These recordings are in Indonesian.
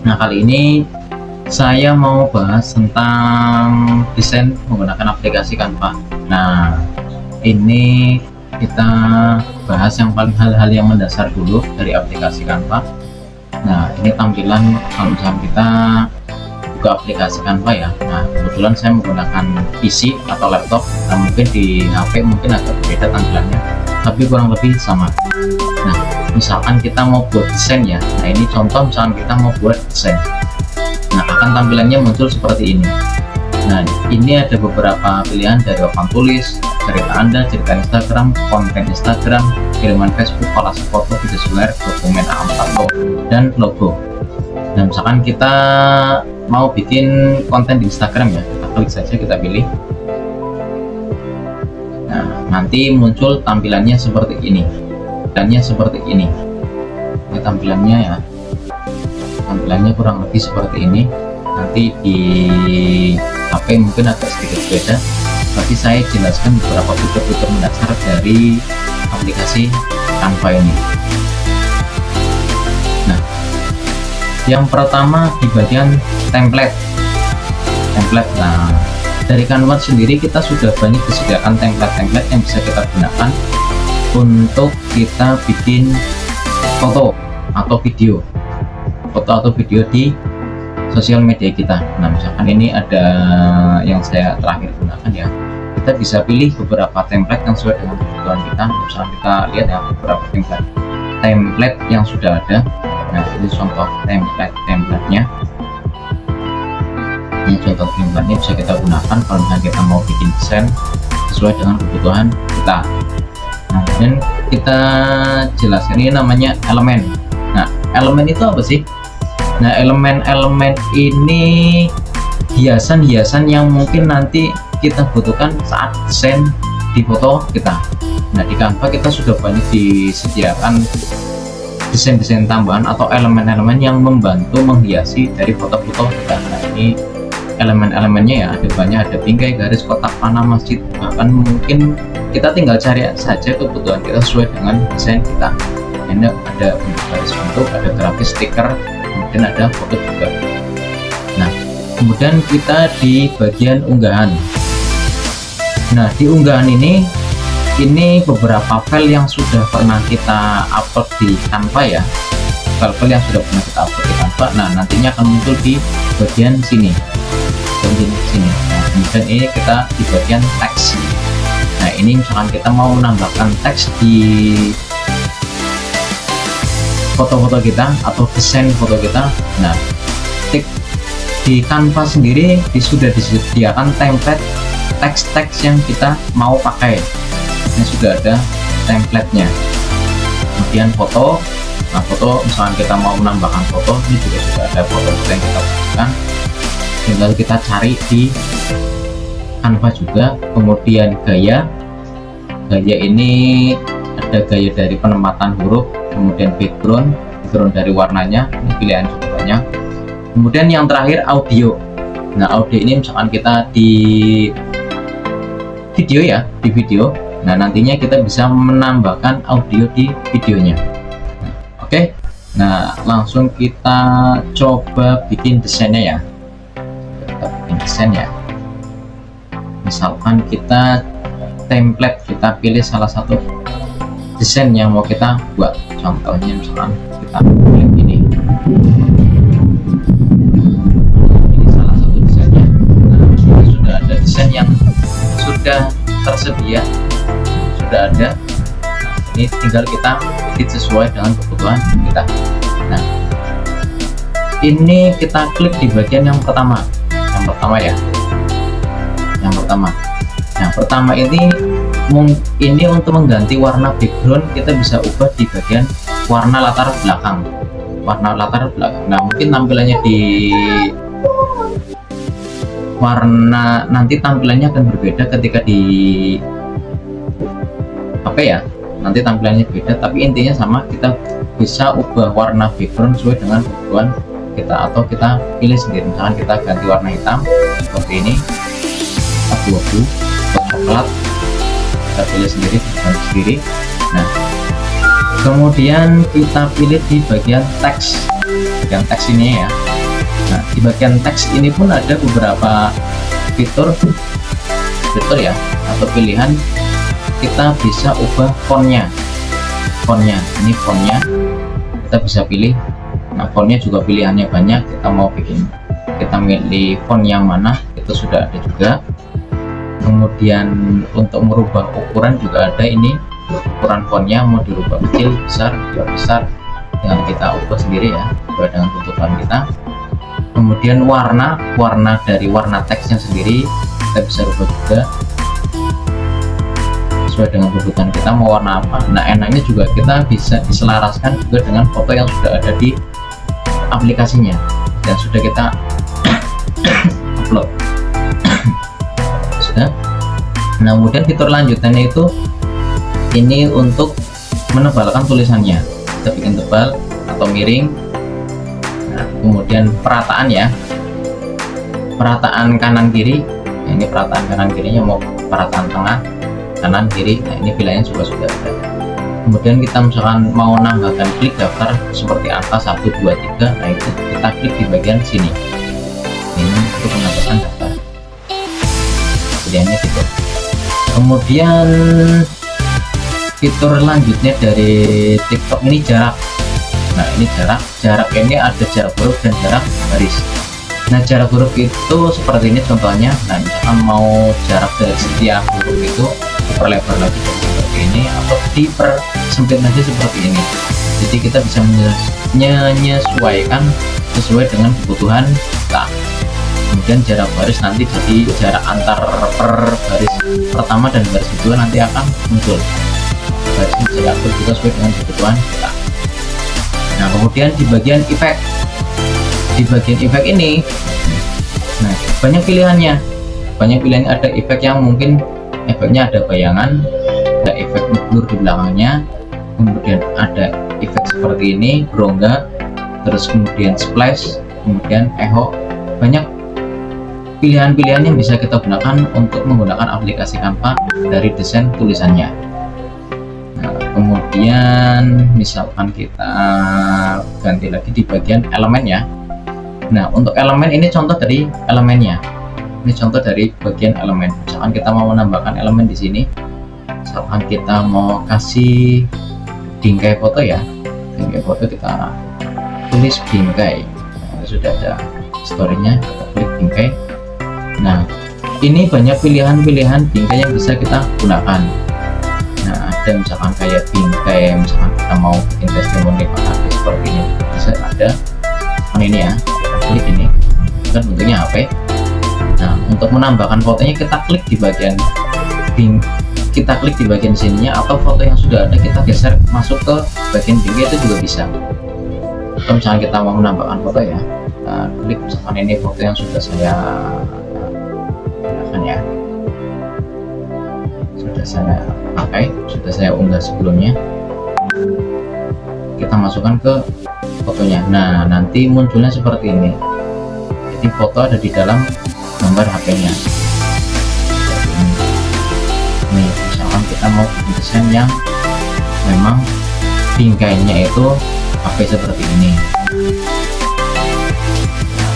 Nah, kali ini saya mau bahas tentang desain menggunakan aplikasi Canva. Nah, ini kita bahas yang paling hal-hal yang mendasar dulu dari aplikasi Canva. Nah, ini tampilan kalau misalnya kita buka aplikasi Canva ya. Nah, kebetulan saya menggunakan PC atau laptop. Nah, mungkin di HP mungkin agak berbeda tampilannya, tapi kurang lebih sama. Nah, misalkan kita mau buat desain ya. Nah, ini contoh misalkan kita mau buat desain. Nah, akan tampilannya muncul seperti ini. Nah, ini ada beberapa pilihan dari papan tulis, cerita Anda, cerita Instagram, konten Instagram, kiriman Facebook, kolase foto, video square, dokumen A4 dan logo. Nah, misalkan kita mau bikin konten di Instagram ya, kita klik saja, kita pilih. Nah, nanti muncul tampilannya seperti ini. Tampilannya seperti ini. Ini tampilannya ya. Tampilannya kurang lebih seperti ini. Nanti di HP mungkin agak sedikit beda, tapi saya jelaskan beberapa fitur-fitur mendasar dari aplikasi Canva ini. Nah, yang pertama di bagian template. Nah, dari Canva sendiri kita sudah banyak disediakan template-template yang bisa kita gunakan untuk kita bikin foto atau video di sosial media kita. Nah, misalkan ini ada yang saya terakhir gunakan ya, kita bisa pilih beberapa template yang sesuai dengan kebutuhan kita. Misalkan kita lihat ya beberapa template yang sudah ada. Nah, ini contoh template-nya. Ini contoh template-nya bisa kita gunakan kalau misalnya kita mau bikin desain sesuai dengan kebutuhan kita. Nah, dan kita jelaskan ini namanya elemen. Nah, elemen itu apa sih? Nah, elemen-elemen ini hiasan-hiasan yang mungkin nanti kita butuhkan saat desain di foto kita. Nah, di Canva kita sudah banyak disediakan desain-desain tambahan atau elemen-elemen yang membantu menghiasi dari foto-foto kita. Nah, ini elemen-elemennya ya, ada banyak, ada bingkai, garis, kotak, panah, masjid, bahkan mungkin kita tinggal cari saja kebutuhan kita sesuai dengan desain kita. Ini ada garis bentuk, ada grafis, stiker, kemudian ada foto juga. Nah, kemudian kita di bagian unggahan. Nah, di unggahan ini beberapa file yang sudah pernah kita upload di Canva ya, file-file yang sudah pernah kita upload di Canva. Nah, nantinya akan muncul di bagian sini. Nah, kemudian ini kita di bagian teks. Nah, ini misalkan kita mau menambahkan teks di foto-foto kita atau desain foto kita. Nah, di Canva sendiri sudah disediakan template teks-teks yang kita mau pakai. Ini sudah ada template-nya. Kemudian foto. Nah, foto misalkan kita mau menambahkan foto, ini juga sudah ada foto-foto yang kita butuhkan. Tinggal kita cari di Canva juga. Kemudian gaya ini ada gaya dari penempatan huruf, kemudian background dari warnanya, ini pilihan juga banyak. Kemudian yang terakhir audio. Nah, audio ini misalkan kita di video. Nah, nantinya kita bisa menambahkan audio di videonya. Nah, oke. Nah, langsung kita coba bikin desainnya ya. Kita bikin desain ya. Misalkan kita template, kita pilih salah satu desain yang mau kita buat. Contohnya misalkan kita pilih ini salah satu desainnya. Nah, ini sudah ada desain yang sudah tersedia, sudah ada. Nah, ini tinggal kita edit sesuai dengan kebutuhan kita. Nah, ini kita klik di bagian yang pertama ya, yang pertama ini untuk mengganti warna background, kita bisa ubah di bagian warna latar belakang. Nah, mungkin tampilannya di warna, nanti tampilannya akan berbeda ketika di HP ya, nanti tampilannya beda, tapi intinya sama. Kita bisa ubah warna background sesuai dengan kebutuhan kita, atau kita pilih sendiri. Misalkan kita ganti warna hitam seperti ini, abu-abu, coklat, kita pilih sendiri, ganti sendiri. Nah, kemudian kita pilih di bagian teks ini ya. Nah, di bagian teks ini pun ada beberapa fitur ya, atau pilihan. Kita bisa ubah fontnya. Ini fontnya kita bisa pilih. Nah, fontnya juga pilihannya banyak. Kita milih font yang mana, itu sudah ada juga. Kemudian untuk merubah ukuran juga ada, ini ukuran fontnya mau dirubah kecil, besar, besar, dengan kita ubah sendiri ya, sesuai dengan kebutuhan kita. Kemudian warna dari warna teksnya sendiri kita bisa rubah juga sesuai dengan kebutuhan kita mau warna apa. Nah, enaknya juga kita bisa diselaraskan juga dengan foto yang sudah ada di aplikasinya dan sudah kita upload. Sudah. Nah, kemudian fitur lanjutannya itu ini untuk menebalkan tulisannya. Kita bikin tebal atau miring. Nah, kemudian perataan ya, perataan kanan kiri. Nah, ini perataan kanan kirinya mau perataan tengah, kanan kiri. Nah, ini pilihannya juga sudah ada. Kemudian kita misalkan mau nambahkan klik daftar seperti angka 1, 2, 3. Nah, itu kita klik di bagian sini. Ini untuk menambahkan daftar. Pilihannya gitu. Kemudian fitur lanjutnya dari TikTok ini jarak. Nah, ini jarak ini ada jarak huruf dan jarak baris. Nah, jarak huruf itu seperti ini contohnya. Nah, misalkan mau jarak dari setiap huruf itu diperlebar lagi seperti ini atau dipersempit lagi seperti ini. Jadi kita bisa menyesuaikan sesuai dengan kebutuhan kita. Kemudian jarak baris nanti jadi jarak antar per baris pertama dan baris kedua nanti akan muncul. Barisnya bisa diatur juga sesuai dengan kebutuhan kita. Nah, kemudian di bagian efek, ini, nah, banyak pilihannya. Ada efek yang mungkin efeknya ada bayangan, ada efek blur di belakangnya, kemudian ada efek seperti ini, berongga, terus kemudian splash, kemudian echo. Banyak pilihan-pilihan yang bisa kita gunakan untuk menggunakan aplikasi Canva dari desain tulisannya. Nah, kemudian misalkan kita ganti lagi di bagian elemen ya. Nah, untuk elemen ini contoh dari elemennya. Ini contoh dari bagian elemen. Misalkan kita mau menambahkan elemen di sini. Misalkan kita mau kasih bingkai foto ya. Bingkai foto kita tulis bingkai. Nah, sudah ada story-nya, kita klik bingkai. Nah, ini banyak pilihan-pilihan bingkai yang bisa kita gunakan. Nah, ada misalkan kayak bingkai, misalkan kita mau bikin testimoni pakai seperti ini, bisa ada ini ya, kita klik ini kan bentuknya HP. Nah, untuk menambahkan fotonya kita klik di bagian sininya, atau foto yang sudah ada kita geser masuk ke bagian bingkai itu juga bisa. Atau misalnya kita mau menambahkan foto ya, kita klik misalkan ini foto yang sudah saya gunakan ya, sudah saya pakai, sudah saya unggah sebelumnya. Kita masukkan ke fotonya. Nah, nanti munculnya seperti ini. Jadi foto ada di dalam gambar HP-nya. Ini misalkan kita mau bikin desain yang memang bingkainya itu HP seperti ini. Nah,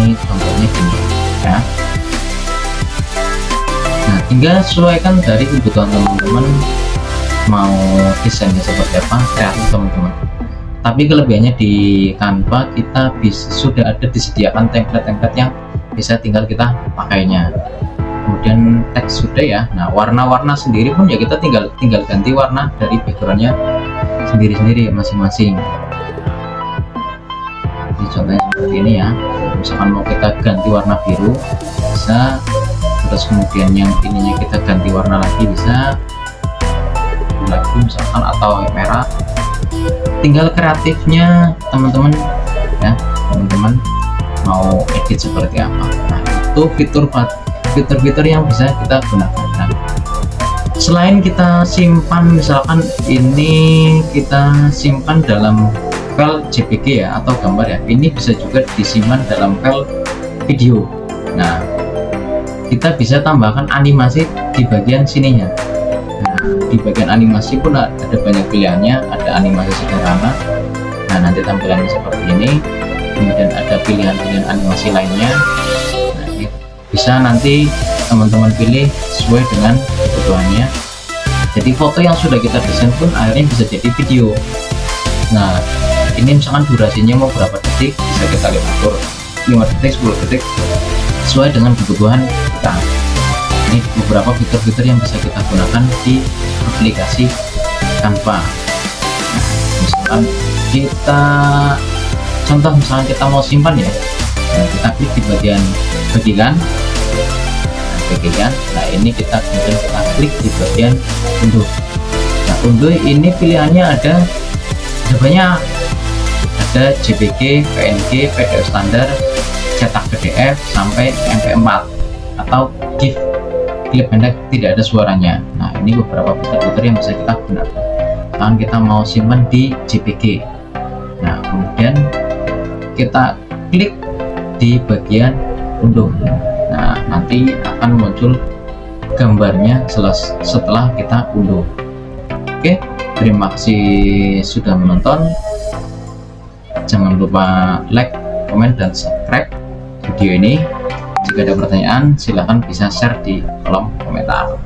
ini contohnya gini ya. Nah, tinggal sesuaikan dari kebutuhan teman-teman mau desainnya seperti apa, kreatif teman-teman. Tapi kelebihannya di Canva kita sudah ada disediakan template-template yang bisa tinggal kita pakainya. Kemudian teks sudah ya. Nah, warna-warna sendiri pun ya kita tinggal ganti warna dari backgroundnya sendiri-sendiri masing-masing. Jadi contohnya seperti ini ya. Misalkan mau kita ganti warna biru bisa, terus kemudian yang ininya kita ganti warna lagi bisa lagi misalkan, atau merah. Tinggal kreatifnya teman-teman ya, teman-teman mau edit seperti apa. Nah, itu fitur-fitur yang bisa kita gunakan. Nah, selain kita simpan, misalkan ini kita simpan dalam file JPG ya atau gambar ya, ini bisa juga disimpan dalam file video. Nah, kita bisa tambahkan animasi di bagian sininya. Nah, di bagian animasi pun ada banyak pilihannya, ada animasi sederhana. Nah, nanti tampilannya seperti ini. kemudian ada pilihan-pilihan animasi lainnya. Nah, ini bisa nanti teman-teman pilih sesuai dengan kebutuhannya. Jadi foto yang sudah kita desain pun akhirnya bisa jadi video. Nah, ini misalkan durasinya mau berapa detik, bisa kita atur 5 detik, 10 detik sesuai dengan kebutuhan kita. Ini beberapa fitur-fitur yang bisa kita gunakan di aplikasi Canva. Nah, misalkan kita contoh, misalkan kita mau simpan ya, nah, kita klik di bagian bagian. Nah, ini kita kemudian kita klik di bagian unduh. Nah, unduh ini pilihannya ada banyak, ada JPG, PNG, PDF standar, cetak PDF sampai MP4 atau GIF, klip pendek tidak ada suaranya. Nah, ini beberapa fitur-fitur yang bisa kita gunakan. Kalau kita mau simpan di JPG, nah kemudian kita klik di bagian unduh. Nah, nanti akan muncul gambarnya setelah kita unduh. Oke, terima kasih sudah menonton. Jangan lupa like, komen, dan subscribe video ini. Jika ada pertanyaan, silahkan bisa share di kolom komentar.